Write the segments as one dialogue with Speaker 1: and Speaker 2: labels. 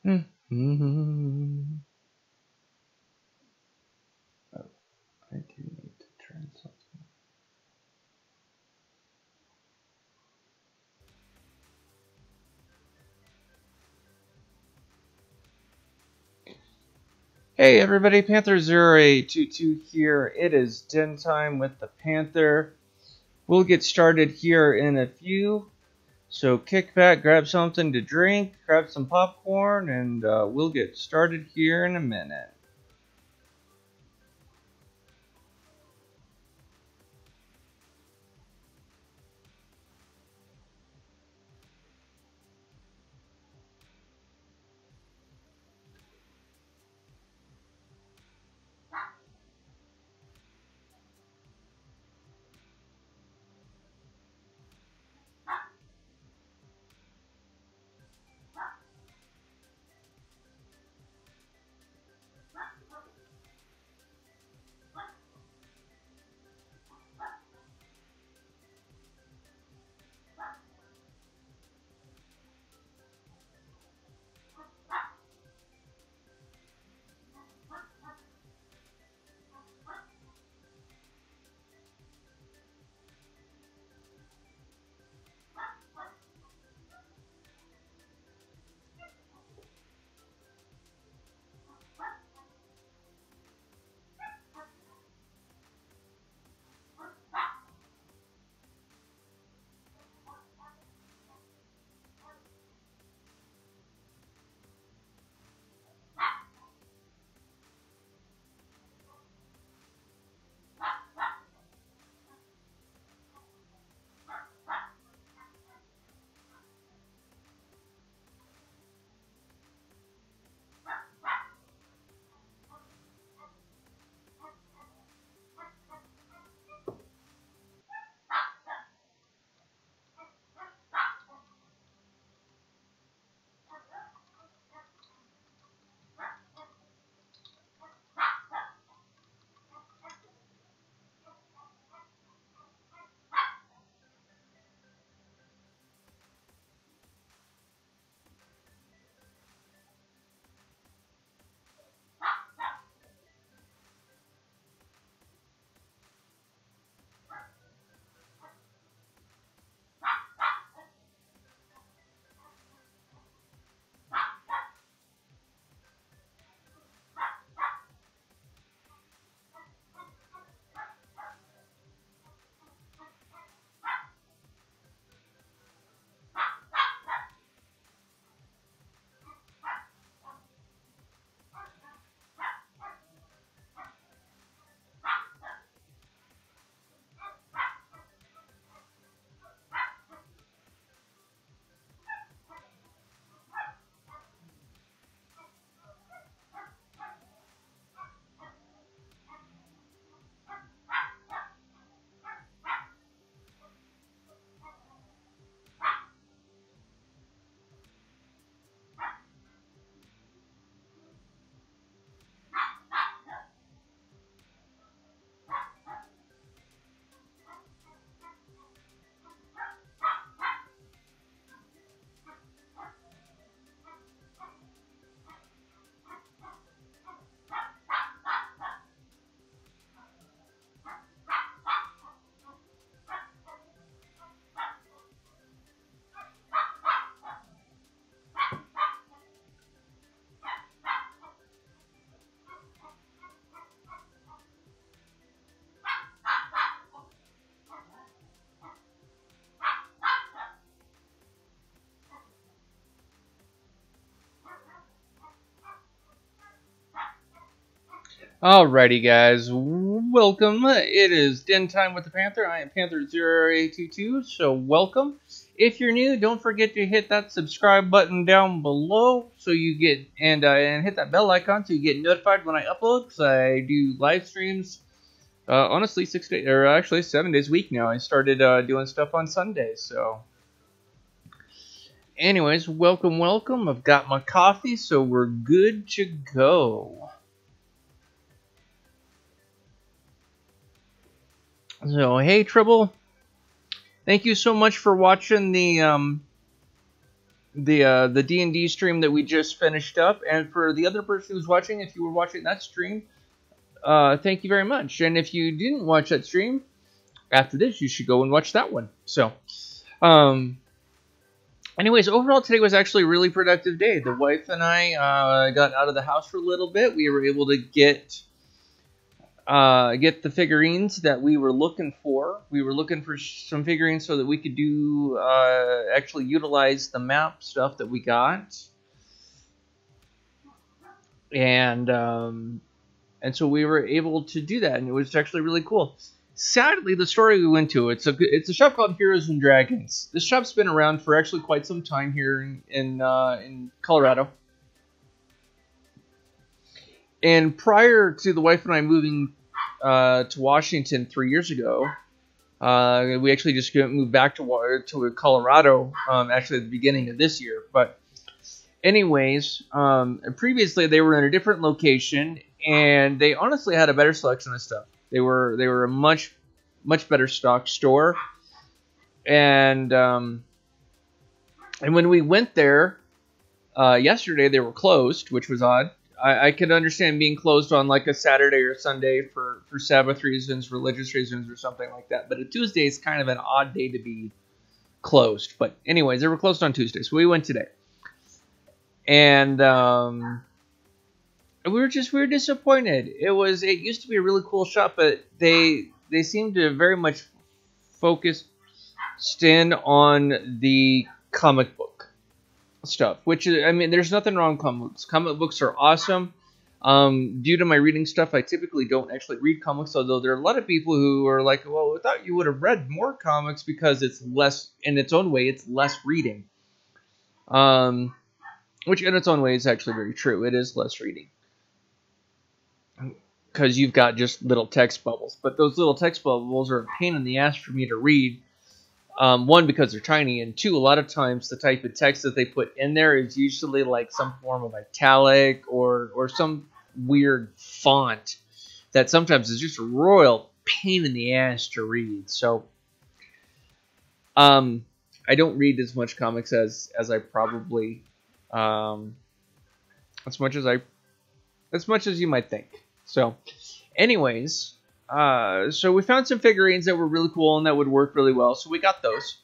Speaker 1: Mm-hmm. Oh, I do need to turn something. Hey everybody, Panther 0822 here. It is den time with the Panther. We'll get started here in a few. So kick back, grab something to drink, grab some popcorn, and we'll get started here in a minute. Alrighty, guys, welcome. It is den time with the Panther. I am Panther0822, so welcome. If you're new, don't forget to hit that subscribe button down below so you get and hit that bell icon so you get notified when I upload. Because I do live streams. Honestly, 6 days or actually 7 days a week now. I started doing stuff on Sundays. So, anyways, welcome, welcome. I've got my coffee, so we're good to go. So, hey, Tribble. Thank you so much for watching the the D&D stream that we just finished up. And for the other person who's watching, if you were watching that stream, thank you very much. And if you didn't watch that stream, after this, you should go and watch that one. So, anyways, overall, today was actually a really productive day. The wife and I got out of the house for a little bit. We were able to get the figurines that we were looking for. We were looking for some figurines so that we could do actually utilize the map stuff that we got. And so we were able to do that, and it was actually really cool. Sadly, the store we went to, it's a shop called Heroes and Dragons. This shop's been around for actually quite some time here in Colorado. And prior to the wife and I moving to Washington 3 years ago, we actually just moved back to Colorado actually at the beginning of this year. But anyways, previously they were in a different location, and they honestly had a better selection of stuff. They were a much better stocked store, and when we went there yesterday, they were closed, which was odd. I could understand being closed on like a Saturday or Sunday for Sabbath reasons, religious reasons, or something like that. But a Tuesday is kind of an odd day to be closed. But anyways, they were closed on Tuesday, so we went today, and we were disappointed. It used to be a really cool shop, but they seemed to very much focus in on the comic book stuff, which is, I mean, there's nothing wrong with comic books. Comic books are awesome. Due to my reading stuff, I typically don't actually read comics, although there are a lot of people who are like, well, I thought you would have read more comics because it's less, in its own way, it's less reading. Which in its own way is actually very true. It is less reading, because you've got just little text bubbles. But those little text bubbles are a pain in the ass for me to read. One, because they're tiny, and two, a lot of times the type of text that they put in there is usually like some form of italic or some weird font that sometimes is just a royal pain in the ass to read. So I don't read as much comics as I probably as much as you might think. So anyways, so we found some figurines that were really cool and that would work really well, so we got those.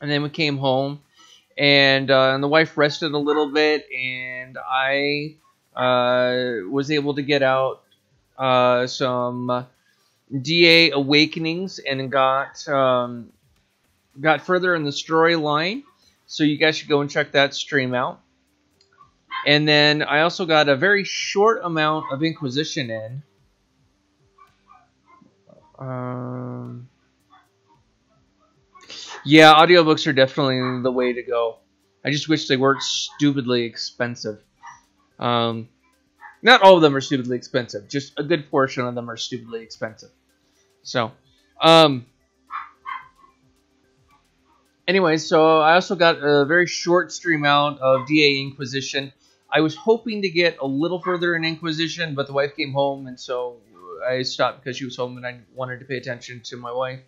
Speaker 1: And then we came home, and the wife rested a little bit, and I was able to get out some DA Awakenings and got further in the storyline. So you guys should go and check that stream out. And then I also got a very short amount of Inquisition in. Yeah, audiobooks are definitely the way to go. I just wish they weren't stupidly expensive. Not all of them are stupidly expensive. Just a good portion of them are stupidly expensive. So, anyways, so I also got a very short stream out of DA Inquisition. I was hoping to get a little further in Inquisition, but the wife came home, and so I stopped because she was home, and I wanted to pay attention to my wife.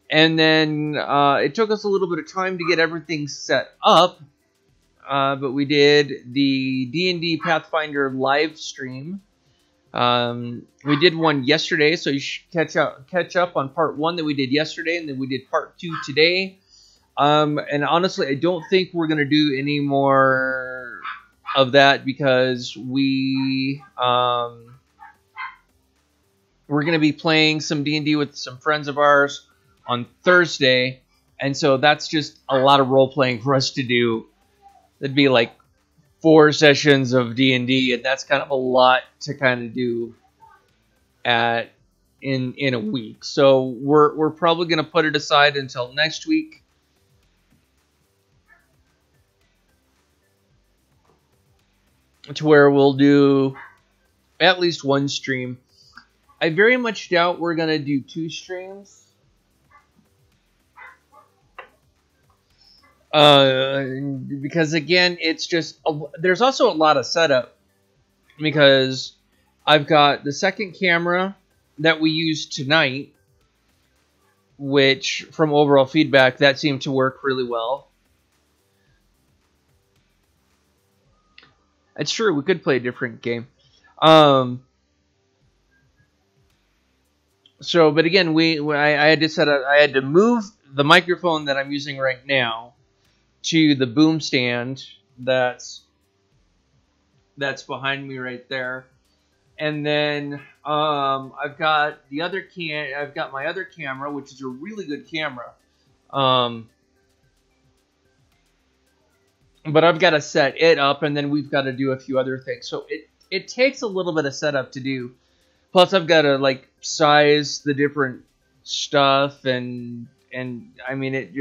Speaker 1: And then it took us a little bit of time to get everything set up, but we did the D&D Pathfinder live stream. We did one yesterday, so you should catch up on part 1 that we did yesterday, and then we did part 2 today. And honestly, I don't think we're going to do any more of that because we're going to be playing some D&D with some friends of ours on Thursday, and so that's just a lot of role-playing for us to do. It'd be like 4 sessions of D&D, and that's kind of a lot to kind of do in a week. So we're probably going to put it aside until next week. To where we'll do at least 1 stream. I very much doubt we're going to do 2 streams. Because again, it's just there's also a lot of setup, because I've got the second camera that we used tonight, which from overall feedback that seemed to work really well. It's true. We could play a different game. But again, I had to set up. I had to move the microphone that I'm using right now to the boom stand that's behind me right there. And then I've got my other camera, which is a really good camera. But I've got to set it up, and then we've got to do a few other things. So it takes a little bit of setup to do. Plus, I've got to like size the different stuff, and I mean, it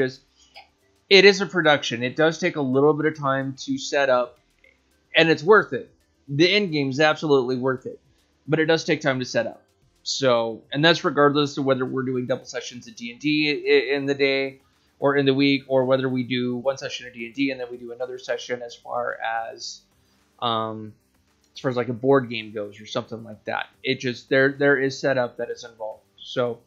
Speaker 1: is a production. It does take a little bit of time to set up, and it's worth it. The end game is absolutely worth it, but it does take time to set up. So, and that's regardless of whether we're doing double sessions of D&D in the day or in the week, or whether we do one session of D&D and then we do another session as far as like a board game goes or something like that. It just there is setup that is involved. So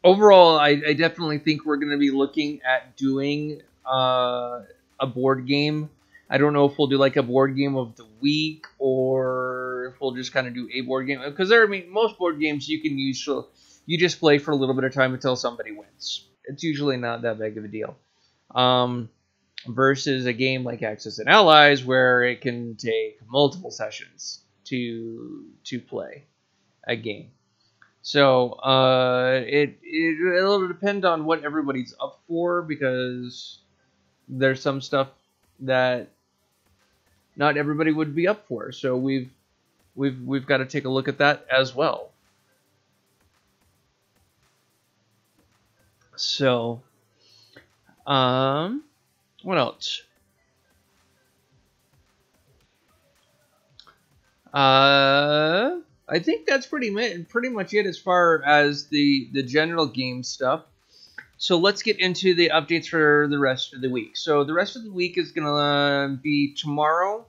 Speaker 1: overall, I definitely think we're going to be looking at doing a board game. I don't know if we'll do like a board game of the week or if we'll just kind of do a board game, because most board games you can use. You just play for a little bit of time until somebody wins. It's usually not that big of a deal. Versus a game like Axis and Allies, where it can take multiple sessions to play a game. So it'll depend on what everybody's up for, because there's some stuff that not everybody would be up for. So we've got to take a look at that as well. So, what else? I think that's pretty much it as far as the general game stuff. So let's get into the updates for the rest of the week. So the rest of the week is going to be tomorrow,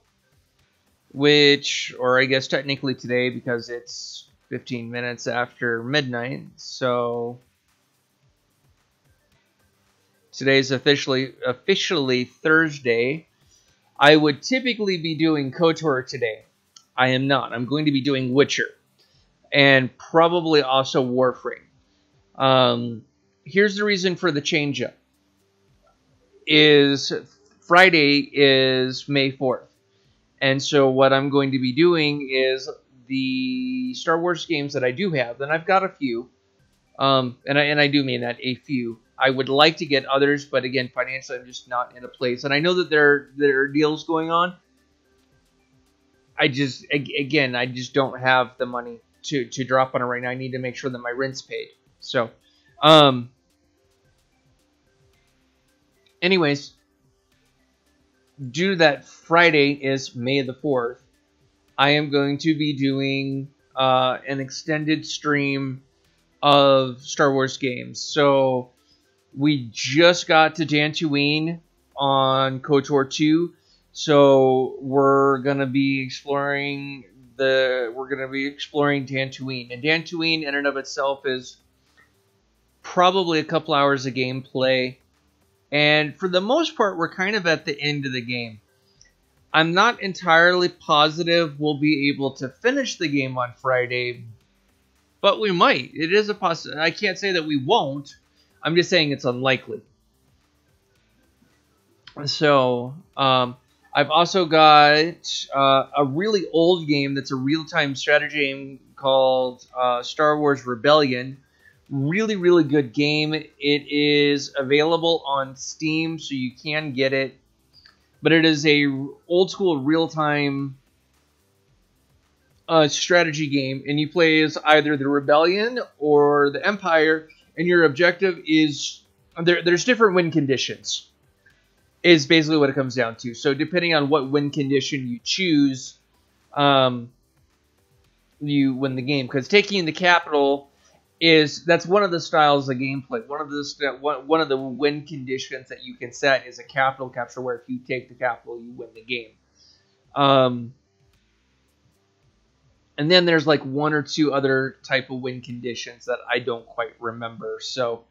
Speaker 1: or I guess technically today, because it's 15 minutes after midnight. So today's officially Thursday. I would typically be doing KOTOR today. I am not. I'm going to be doing Witcher, and probably also Warframe. Here's the reason for the change up. Friday is May 4th. And so what I'm going to be doing is the Star Wars games that I do have, and I've got a few, and I do mean that, a few. I would like to get others, but again, financially I'm just not in a place. And I know that there are deals going on. I just don't have the money to drop on it right now. I need to make sure that my rent's paid. So, anyways, due to that Friday is May the 4th, I am going to be doing an extended stream of Star Wars games. So we just got to Dantooine on KOTOR 2, so we're gonna be exploring Dantooine, and Dantooine in and of itself is probably a couple hours of gameplay, and for the most part, we're kind of at the end of the game. I'm not entirely positive we'll be able to finish the game on Friday, but we might. It is a possibility. I can't say that we won't. I'm just saying it's unlikely. So, I've also got a really old game that's a real-time strategy game called Star Wars Rebellion. Really, really good game. It is available on Steam, so you can get it. But it is a old-school real-time strategy game, and you play as either the Rebellion or the Empire, and your objective is... There's different win conditions, is basically what it comes down to. So depending on what win condition you choose, you win the game. Because taking the capital that's one of the styles of gameplay. One of the win conditions that you can set is a capital capture, where if you take the capital, you win the game. And then there's like one or two other type of win conditions that I don't quite remember. So,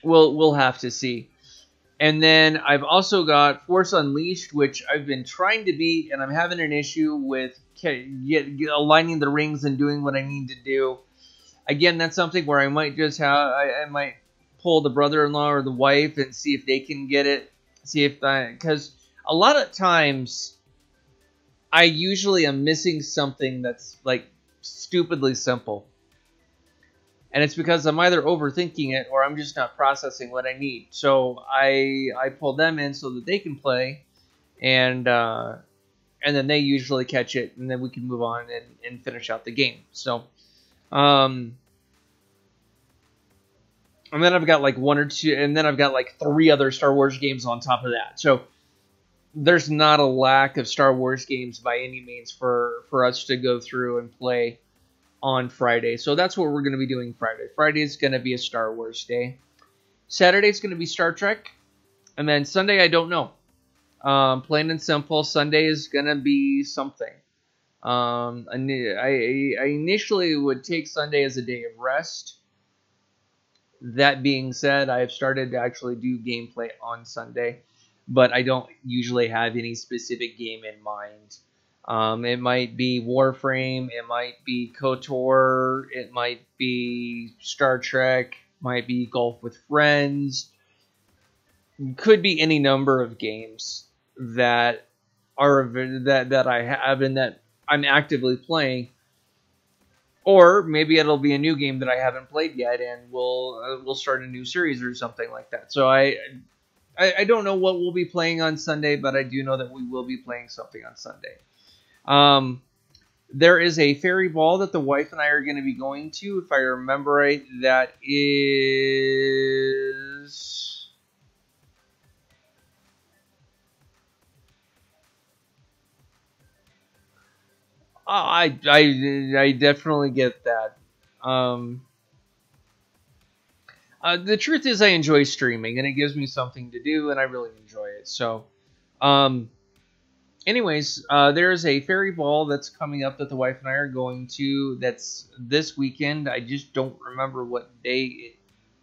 Speaker 1: we'll have to see. And then I've also got Force Unleashed, which I've been trying to beat, and I'm having an issue with aligning the rings and doing what I need to do. Again, that's something where I might just I might pull the brother-in-law or the wife and see if they can get it. See if because a lot of times I usually am missing something that's like stupidly simple. And it's because I'm either overthinking it or I'm just not processing what I need. So I pull them in so that they can play, and then they usually catch it, and then we can move on and finish out the game. So, and then I've got like one or two, and then I've got like 3 other Star Wars games on top of that. So there's not a lack of Star Wars games by any means for us to go through and play on Friday. So that's what we're going to be doing Friday. Friday is going to be a Star Wars day. Saturday is going to be Star Trek. And then Sunday, I don't know. Plain and simple, Sunday is going to be something. I initially would take Sunday as a day of rest. That being said, I have started to actually do gameplay on Sunday, but I don't usually have any specific game in mind. It might be Warframe, it might be KOTOR, it might be Star Trek, might be Golf with Friends. Could be any number of games that are that I have and that I'm actively playing. Or maybe it'll be a new game that I haven't played yet, and we'll start a new series or something like that. So I don't know what we'll be playing on Sunday, but I do know that we will be playing something on Sunday. There is a fairy ball that the wife and I are going to be going to. If I remember right, that is... I definitely get that. The truth is I enjoy streaming, and it gives me something to do, and I really enjoy it. So, anyways, there's a fairy ball that's coming up that the wife and I are going to. That's this weekend. I just don't remember what day it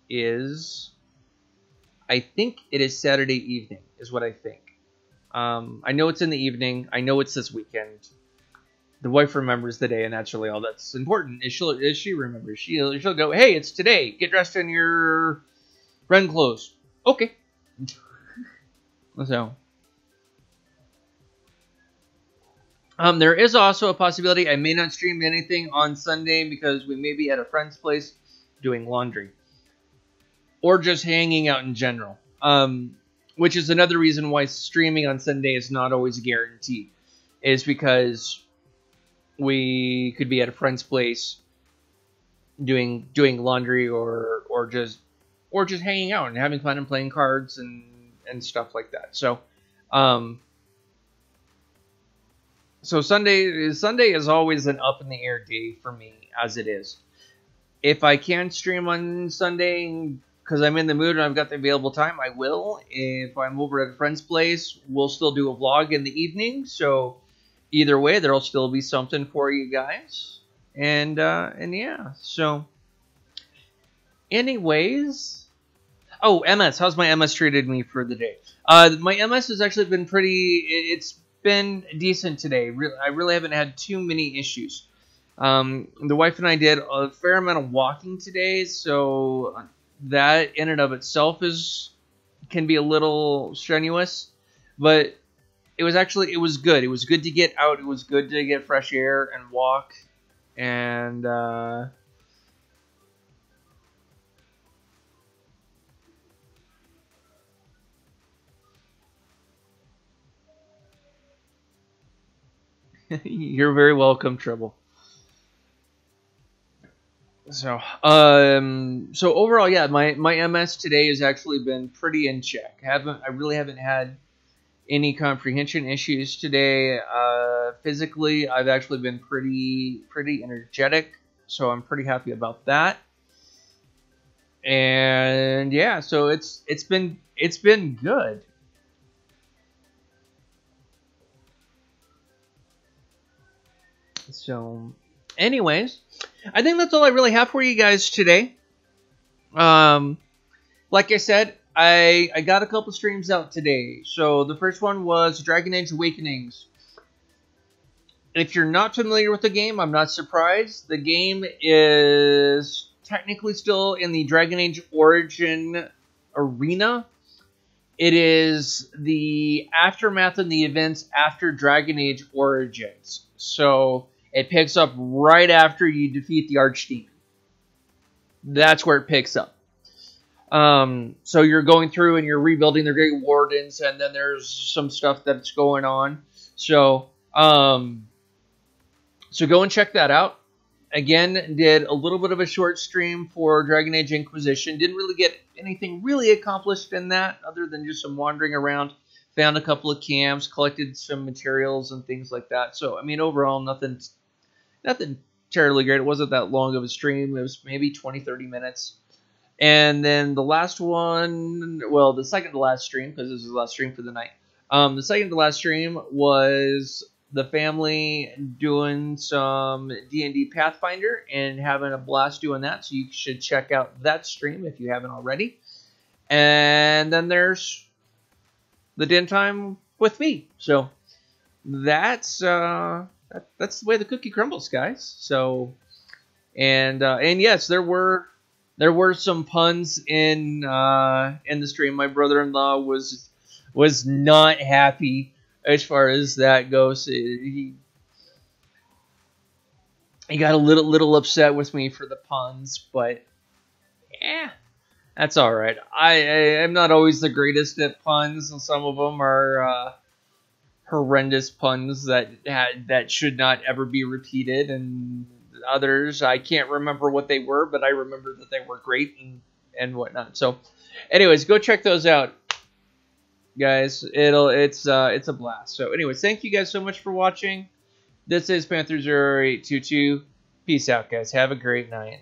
Speaker 1: is. I think it is Saturday evening, is what I think. I know it's in the evening. I know it's this weekend. The wife remembers the day, and that's really all that's important. Is she remembers? She'll go, hey, it's today. Get dressed in your Ren clothes. Okay. So, there is also a possibility I may not stream anything on Sunday because we may be at a friend's place doing laundry. Or just hanging out in general. Which is another reason why streaming on Sunday is not always guaranteed. Is because we could be at a friend's place doing laundry or just hanging out and having fun and playing cards and stuff like that. So so Sunday is always an up in the air day for me, as it is. If I can stream on Sunday because I'm in the mood and I've got the available time, I will. If I'm over at a friend's place, we'll still do a vlog in the evening. So either way, there'll still be something for you guys. And yeah, so anyways. Oh, MS. How's my MS treated me for the day? My MS has actually been it's been decent today. I really haven't had too many issues. The wife and I did a fair amount of walking today, so that in and of itself can be a little strenuous, but it was good. It was good to get out. It was good to get fresh air and walk. And you're very welcome, Tribble. So overall, yeah, my MS today has actually been pretty in check. I really haven't had any comprehension issues today. Physically, I've actually been pretty energetic, so I'm pretty happy about that. And yeah, so it's been good. So, anyways, I think that's all I really have for you guys today. like I said, I got a couple streams out today. So the first one was Dragon Age Awakenings. If you're not familiar with the game, I'm not surprised. The game is technically still in the Dragon Age Origin arena. It is the aftermath and the events after Dragon Age Origins. So it picks up right after you defeat the Archdemon. That's where it picks up. So you're going through and you're rebuilding the Great Wardens, and then there's some stuff that's going on. So go and check that out. Again, did a little bit of a short stream for Dragon Age Inquisition. Didn't really get anything really accomplished in that, other than just some wandering around. Found a couple of camps, collected some materials and things like that. So, I mean, overall, nothing terribly great. It wasn't that long of a stream. It was maybe 20, 30 minutes. And then the last one, well, the second to last stream, because this is the last stream for the night. The second to last stream was the family doing some D&D Pathfinder and having a blast doing that. So you should check out that stream if you haven't already. And then there's the Den Time with me. So that's the way the cookie crumbles, guys. So and yes, there were some puns in the stream. My brother-in-law was not happy as far as that goes. He got a little upset with me for the puns, but yeah, that's all right. I'm not always the greatest at puns, and some of them are horrendous puns that should not ever be repeated, and others I can't remember what they were, but I remember that they were great and whatnot. So, anyways, go check those out, guys. It's a blast. So, anyways, thank you guys so much for watching. This is Panther 0822. Peace out, guys. Have a great night.